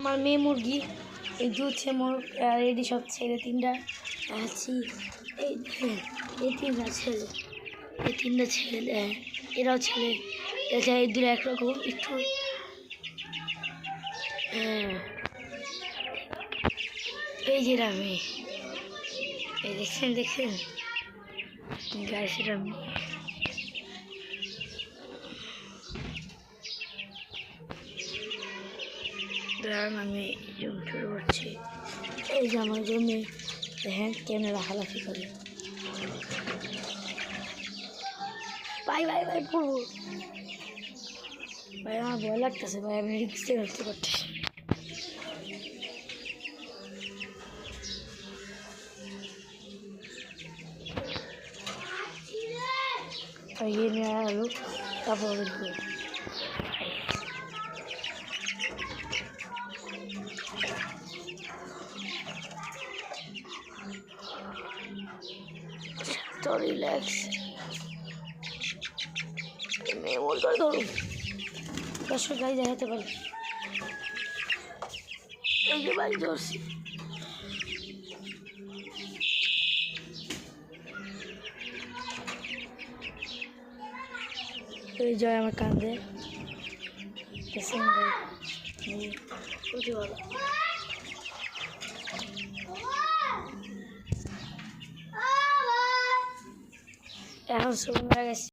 আমার মেয়ে মুরগি এই দুধছে মোর রেডি সব ছেলে তিনটা আছি এই তিনটা ছেলে এরাও ছেলে এটা এই দূরে একরকম একটু এই যে মেয়ে এই দেখছেন গায়ে সেটা আমি জুম শুরু করছি। এই যে আমার জমি দেখেন কেমন লাফালাফি করে ভাই পড়বো ভাই আমার ভয় লাগতেছে ভাই আমি রিক্সে ধরতে পারতেছি ये नहीं आया लोग तब तो रिलैक्स मैं बोल कर दो दर्शक गाड़ी देखाते पारी এই যে ভাই ধরছি এই জয় আমার কান্দে এখন শুরু হয়ে গেছে।